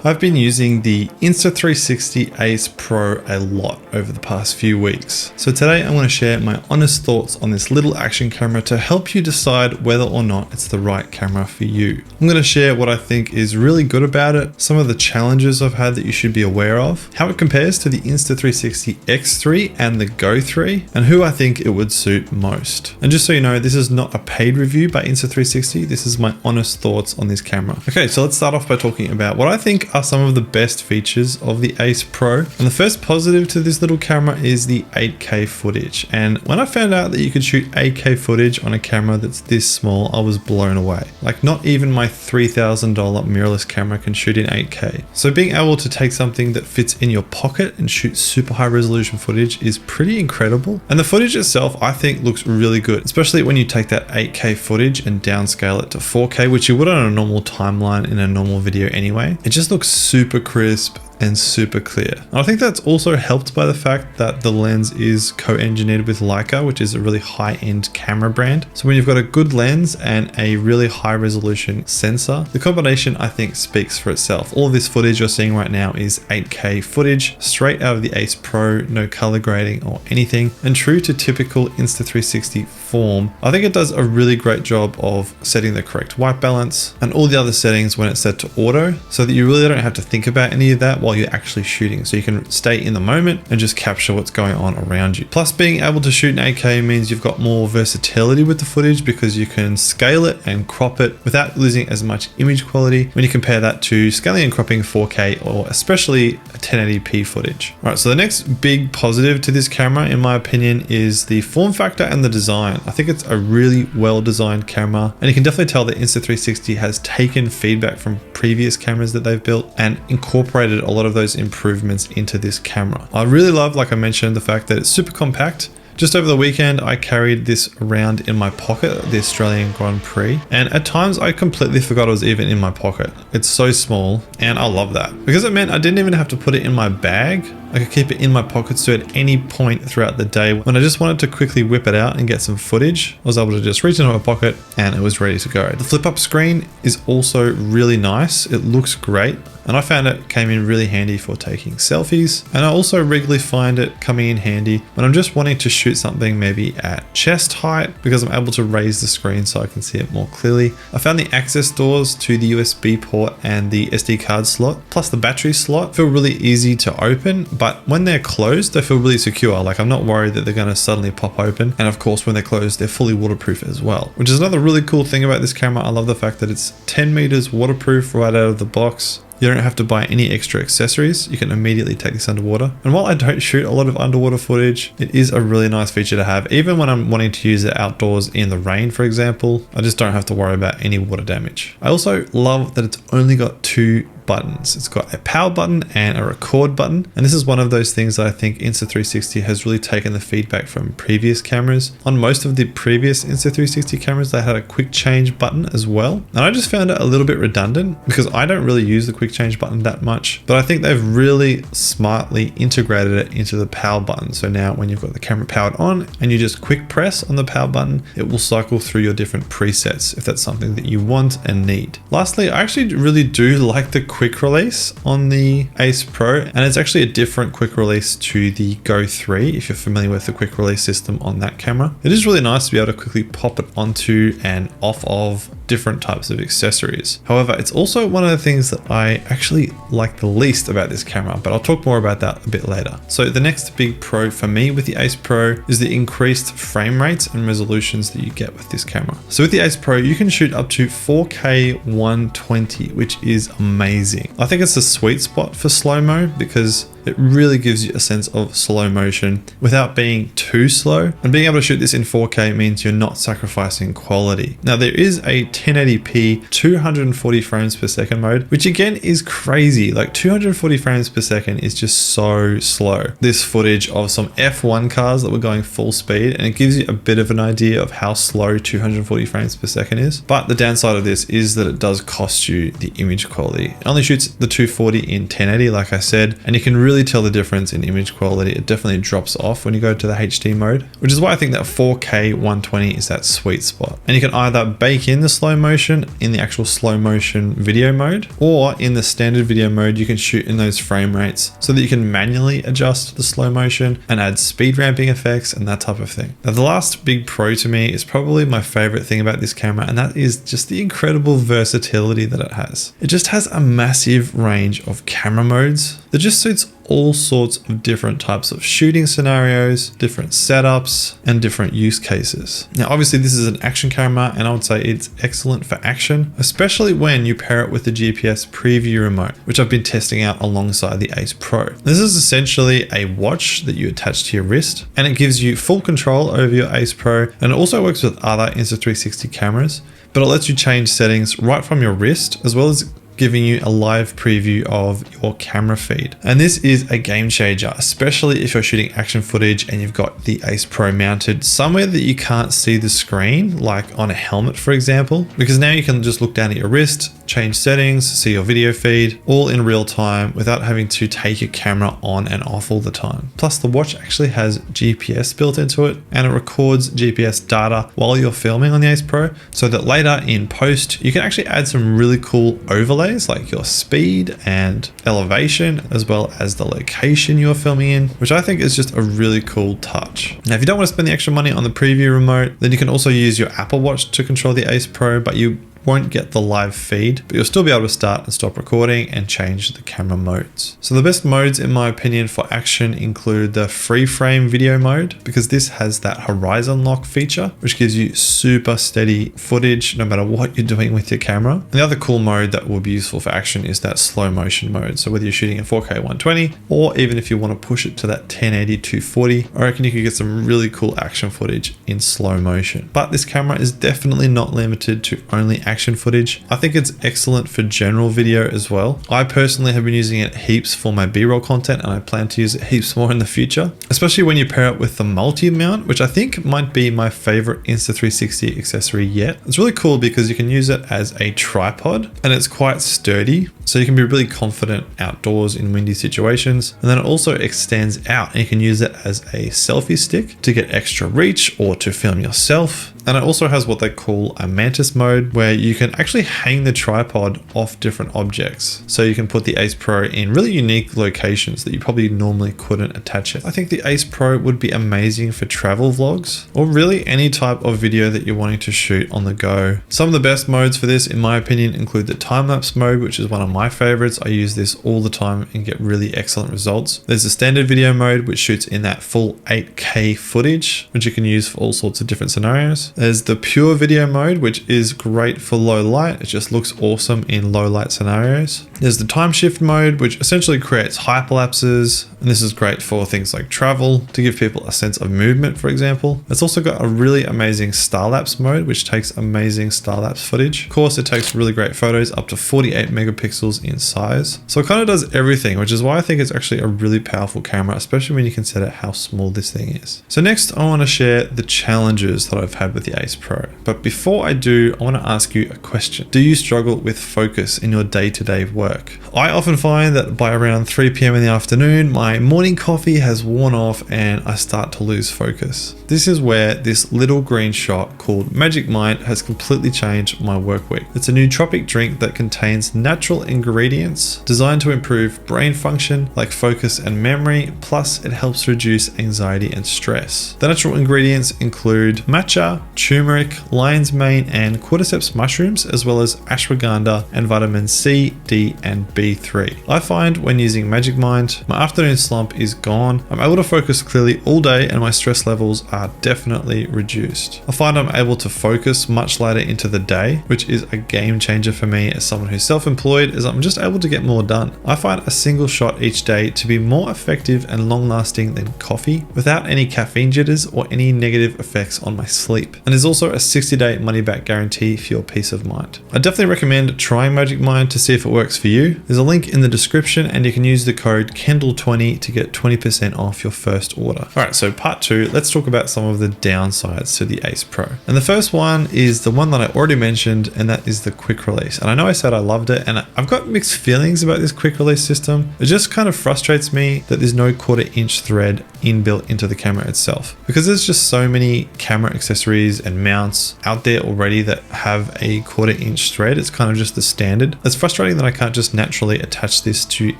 I've been using the Insta360 Ace Pro a lot over the past few weeks. So today I'm going to share my honest thoughts on this little action camera to help you decide whether or not it's the right camera for you. I'm going to share what I think is really good about it, some of the challenges I've had that you should be aware of, how it compares to the Insta360 X3 and the Go3, and who I think it would suit most. And just so you know, this is not a paid review by Insta360. This is my honest thoughts on this camera. Okay, so let's start off by talking about what I think are some of the best features of the Ace Pro. And the first positive to this little camera is the 8K footage. And when I found out that you could shoot 8K footage on a camera that's this small, I was blown away. Like, not even my $3,000 mirrorless camera can shoot in 8K. So being able to take something that fits in your pocket and shoot super high resolution footage is pretty incredible. And the footage itself, I think, looks really good, especially when you take that 8K footage and downscale it to 4K, which you would on a normal timeline in a normal video anyway. It just looks super crisp and super clear. And I think that's also helped by the fact that the lens is co-engineered with Leica, which is a really high-end camera brand. So when you've got a good lens and a really high resolution sensor, the combination I think speaks for itself. All of this footage you're seeing right now is 8K footage straight out of the Ace Pro, no color grading or anything. And true to typical Insta360 form, I think it does a really great job of setting the correct white balance and all the other settings when it's set to auto, so that you really don't have to think about any of that while you're actually shooting. So you can stay in the moment and just capture what's going on around you. Plus, being able to shoot in 8K means you've got more versatility with the footage because you can scale it and crop it without losing as much image quality when you compare that to scaling and cropping 4K or especially 1080p footage. All right, so the next big positive to this camera, in my opinion, is the form factor and the design. I think it's a really well-designed camera, and you can definitely tell that Insta360 has taken feedback from previous cameras that they've built and incorporated a lot of those improvements into this camera. I really love, like I mentioned, the fact that it's super compact. Just over the weekend, I carried this around in my pocket at the Australian Grand Prix, and at times I completely forgot it was even in my pocket. It's so small, and I love that because it meant I didn't even have to put it in my bag. I could keep it in my pocket, so at any point throughout the day, when I just wanted to quickly whip it out and get some footage, I was able to just reach into my pocket and it was ready to go. The flip up screen is also really nice. It looks great. And I found it came in really handy for taking selfies. And I also regularly find it coming in handy when I'm just wanting to shoot something maybe at chest height, because I'm able to raise the screen so I can see it more clearly. I found the access doors to the USB port and the SD card slot, plus the battery slot, feel really easy to open, but when they're closed, they feel really secure. Like, I'm not worried that they're going to suddenly pop open. And of course, when they're closed, they're fully waterproof as well, which is another really cool thing about this camera. I love the fact that it's 10 meters waterproof right out of the box. You don't have to buy any extra accessories. You can immediately take this underwater. And while I don't shoot a lot of underwater footage, it is a really nice feature to have. Even when I'm wanting to use it outdoors in the rain, for example, I just don't have to worry about any water damage. I also love that it's only got two buttons. It's got a power button and a record button. And this is one of those things that I think Insta360 has really taken the feedback from previous cameras. On most of the previous Insta360 cameras, they had a quick change button as well. And I just found it a little bit redundant because I don't really use the quick change button that much, but I think they've really smartly integrated it into the power button. So now when you've got the camera powered on and you just quick press on the power button, it will cycle through your different presets if that's something that you want and need. Lastly, I actually really do like the quick release on the Ace Pro, and it's actually a different quick release to the Go3 if you're familiar with the quick release system on that camera. It is really nice to be able to quickly pop it onto and off of different types of accessories. However, it's also one of the things that I actually like the least about this camera, but I'll talk more about that a bit later. So the next big pro for me with the Ace Pro is the increased frame rates and resolutions that you get with this camera. So with the Ace Pro, you can shoot up to 4K 120, which is amazing. I think it's the sweet spot for slow-mo because it really gives you a sense of slow motion without being too slow. And being able to shoot this in 4K means you're not sacrificing quality. Now, there is a 1080p 240 frames per second mode, which again is crazy. Like, 240 frames per second is just so slow. This footage of some F1 cars that were going full speed, and it gives you a bit of an idea of how slow 240 frames per second is. But the downside of this is that it does cost you the image quality. It only shoots the 240 in 1080, like I said, and you can really really tell the difference in image quality. It definitely drops off when you go to the HD mode, which is why I think that 4K 120 is that sweet spot. And you can either bake in the slow motion in the actual slow motion video mode, or in the standard video mode, you can shoot in those frame rates so that you can manually adjust the slow motion and add speed ramping effects and that type of thing. Now, the last big pro to me is probably my favorite thing about this camera, and that is just the incredible versatility that it has. It just has a massive range of camera modes that just suits all sorts of different types of shooting scenarios, different setups, and different use cases. Now, obviously this is an action camera, and I would say it's excellent for action, especially when you pair it with the GPS preview remote, which I've been testing out alongside the Ace Pro. This is essentially a watch that you attach to your wrist, and it gives you full control over your Ace Pro, and it also works with other Insta360 cameras, but it lets you change settings right from your wrist, as well as giving you a live preview of your camera feed. And this is a game changer, especially if you're shooting action footage and you've got the Ace Pro mounted somewhere that you can't see the screen, like on a helmet, for example, because now you can just look down at your wrist, change settings, see your video feed, all in real time without having to take your camera on and off all the time. Plus, the watch actually has GPS built into it, and it records GPS data while you're filming on the Ace Pro, so that later in post, you can actually add some really cool overlays like your speed and elevation, as well as the location you're filming in, which I think is just a really cool touch. Now, if you don't want to spend the extra money on the preview remote, then you can also use your Apple Watch to control the Ace Pro, but you won't get the live feed, but you'll still be able to start and stop recording and change the camera modes. So the best modes, in my opinion, for action include the free frame video mode, because this has that horizon lock feature, which gives you super steady footage no matter what you're doing with your camera. And the other cool mode that will be useful for action is that slow motion mode. So whether you're shooting in 4K 120, or even if you want to push it to that 1080 240, I reckon you could get some really cool action footage in slow motion. But this camera is definitely not limited to only action footage. I think it's excellent for general video as well. I personally have been using it heaps for my B-roll content, and I plan to use it heaps more in the future, especially when you pair it with the multi-mount, which I think might be my favorite Insta360 accessory yet. It's really cool because you can use it as a tripod, and it's quite sturdy, so you can be really confident outdoors in windy situations. And then it also extends out, and you can use it as a selfie stick to get extra reach or to film yourself. And it also has what they call a mantis mode, where you can actually hang the tripod off different objects. So you can put the Ace Pro in really unique locations that you probably normally couldn't attach it. I think the Ace Pro would be amazing for travel vlogs, or really any type of video that you're wanting to shoot on the go. Some of the best modes for this, in my opinion, include the time-lapse mode, which is one of my favorites. I use this all the time and get really excellent results. There's the standard video mode, which shoots in that full 8K footage, which you can use for all sorts of different scenarios. There's the pure video mode, which is great for low light. It just looks awesome in low light scenarios. There's the time shift mode, which essentially creates hyperlapses. And this is great for things like travel, to give people a sense of movement, for example. It's also got a really amazing star lapse mode, which takes amazing star lapse footage. Of course, it takes really great photos up to 48 megapixels in size. So it kind of does everything, which is why I think it's actually a really powerful camera, especially when you consider how small this thing is. So next, I want to share the challenges that I've had with the Ace Pro. But before I do, I want to ask you a question. Do you struggle with focus in your day-to-day work? I often find that by around 3 p.m. in the afternoon, my morning coffee has worn off and I start to lose focus. This is where this little green shot called Magic Mind has completely changed my work week. It's a nootropic drink that contains natural ingredients designed to improve brain function like focus and memory, plus it helps reduce anxiety and stress. The natural ingredients include matcha, turmeric, lion's mane, and cordyceps mushrooms, as well as ashwagandha and vitamin C, D, and B3. I find when using Magic Mind, my afternoon slump is gone. I'm able to focus clearly all day, and my stress levels are definitely reduced. I find I'm able to focus much later into the day, which is a game changer for me as someone who's self-employed, as I'm just able to get more done. I find a single shot each day to be more effective and long-lasting than coffee, without any caffeine jitters or any negative effects on my sleep. And there's also a 60-day money-back guarantee for your peace of mind. I definitely recommend trying Magic Mind to see if it works for you. There's a link in the description, and you can use the code KENDALL20 to get 20% off your first order. All right, so part 2, let's talk about some of the downsides to the Ace Pro. And the first one is the one that I already mentioned, and that is the quick release. And I know I said I loved it, and I've got got mixed feelings about this quick release system. It just kind of frustrates me that there's no 1/4 inch thread inbuilt into the camera itself, because there's just so many camera accessories and mounts out there already that have a 1/4 inch thread. It's kind of just the standard. It's frustrating that I can't just naturally attach this to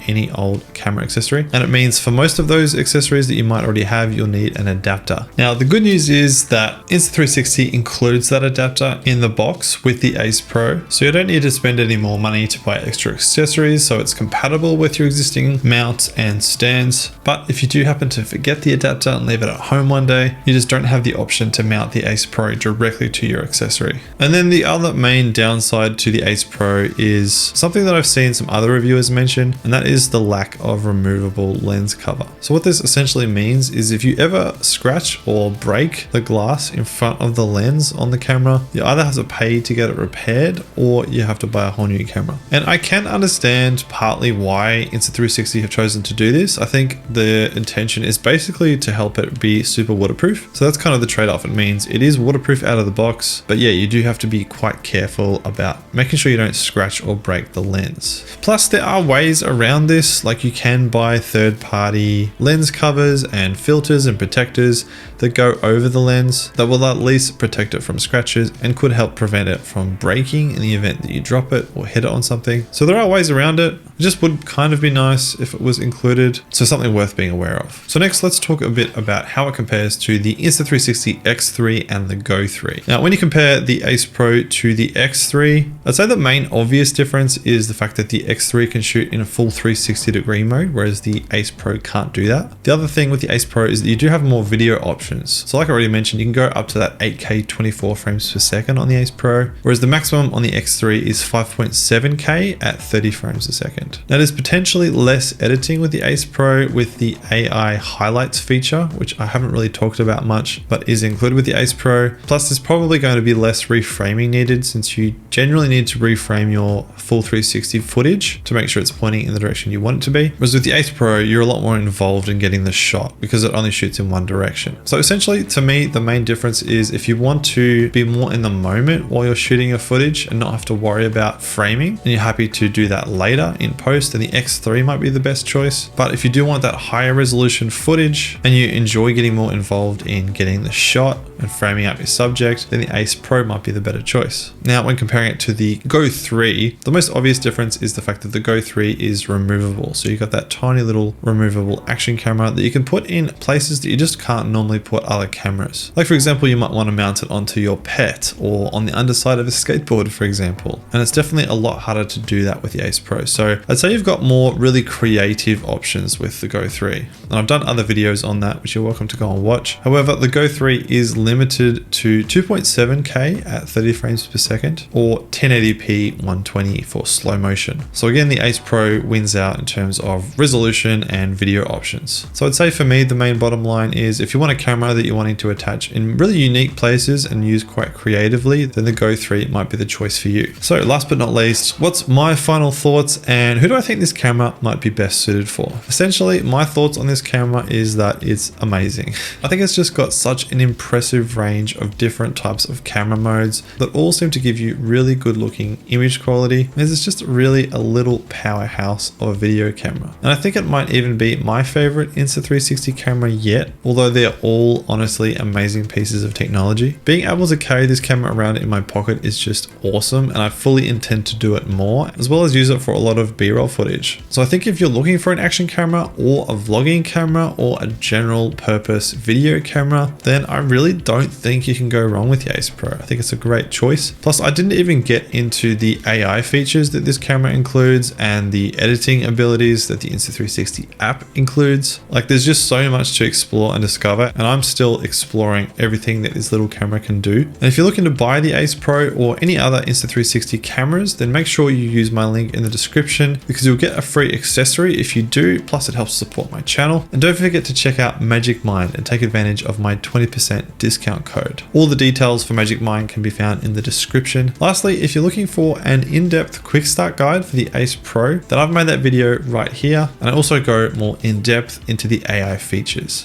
any old camera accessory, and it means for most of those accessories that you might already have, you'll need an adapter. Now the good news is that Insta360 includes that adapter in the box with the Ace Pro, so you don't need to spend any more money to buy extra accessories, so it's compatible with your existing mounts and stands. But if you do happen to forget the adapter and leave it at home one day, you just don't have the option to mount the Ace Pro directly to your accessory. And then the other main downside to the Ace Pro is something that I've seen some other reviewers mention, and that is the lack of removable lens cover. So what this essentially means is if you ever scratch or break the glass in front of the lens on the camera, you either have to pay to get it repaired or you have to buy a whole new camera. And I can understand partly why Insta360 have chosen to do this. I think the intention is basically to help it be super waterproof. So that's kind of the trade-off. It means it is waterproof out of the box, but yeah, you do have to be quite careful about making sure you don't scratch or break the lens. Plus there are ways around this, like you can buy third-party lens covers and filters and protectors that go over the lens that will at least protect it from scratches and could help prevent it from breaking in the event that you drop it or hit it on something. So there are ways around it. It just would kind of be nice if it was included, so something worth being aware of. So next, let's talk a bit about how it compares to the Insta360 X3 and the Go3. Now, when you compare the Ace Pro to the X3, I'd say the main obvious difference is the fact that the X3 can shoot in a full 360-degree mode, whereas the Ace Pro can't do that. The other thing with the Ace Pro is that you do have more video options. So like I already mentioned, you can go up to that 8K 24 frames per second on the Ace Pro, whereas the maximum on the X3 is 5.7K at 30 frames a second. Now there's potentially less editing with the Ace Pro with the AI highlights feature, which I haven't really talked about much, but is included with the Ace Pro. Plus there's probably going to be less reframing needed, since you generally need to reframe your full 360 footage to make sure it's pointing in the direction you want it to be. Whereas with the Ace Pro, you're a lot more involved in getting the shot because it only shoots in one direction. So essentially, to me, the main difference is if you want to be more in the moment while you're shooting your footage and not have to worry about framing, and you're happy to do that later in post, then the X3 might be the best choice. But if you do want that higher resolution footage and you enjoy getting more involved in getting the shot and framing up your subject, then the Ace Pro might be the better choice. Now, when comparing it to the Go3, the most obvious difference is the fact that the Go3 is removable. So you've got that tiny little removable action camera that you can put in places that you just can't normally put other cameras. Like for example, you might want to mount it onto your pet or on the underside of a skateboard, for example. And it's definitely a lot harder to do that with the Ace Pro. So I'd say you've got more really creative options with the Go3. And I've done other videos on that, which you're welcome to go and watch. However, the Go3 is limited to 2.7K at 30 frames per second or 1080p 120 for slow motion. So again, the Ace Pro wins out in terms of resolution and video options. So I'd say for me, the main bottom line is if you want a camera that you're wanting to attach in really unique places and use quite creatively, then the Go3 might be the choice for you. So last but not least, what's my final thoughts and who do I think this camera might be best suited for? Essentially, my thoughts on this camera is that it's amazing. I think it's just got such an impressive range of different types of camera modes that all seem to give you really good looking image quality. It's just really a little powerhouse of a video camera. And I think it might even be my favorite Insta360 camera yet, although they're all honestly amazing pieces of technology. Being able to carry this camera around in my pocket is just awesome, and I fully intend to do it more, as well as use it for a lot of B-roll footage. So I think if you're looking for an action camera or a vlogging camera or a general purpose video camera, then I really don't think you can go wrong with the Ace Pro. I think it's a great choice. Plus, I didn't even get into the AI features that this camera includes and the editing abilities that the Insta360 app includes. Like, there's just so much to explore and discover, and I'm still exploring everything that this little camera can do. And if you're looking to buy the Ace Pro or any other Insta360 cameras, then make sure you use my link in the description because you'll get a free accessory if you do, plus it helps support my channel. And don't forget to check out Magic Mind and take advantage of my 20% discount code. All the details for Magic Mind can be found in the description. Lastly, if you're looking for an in-depth quick start guide for the Ace Pro, then I've made that video right here, and I also go more in depth into the AI features.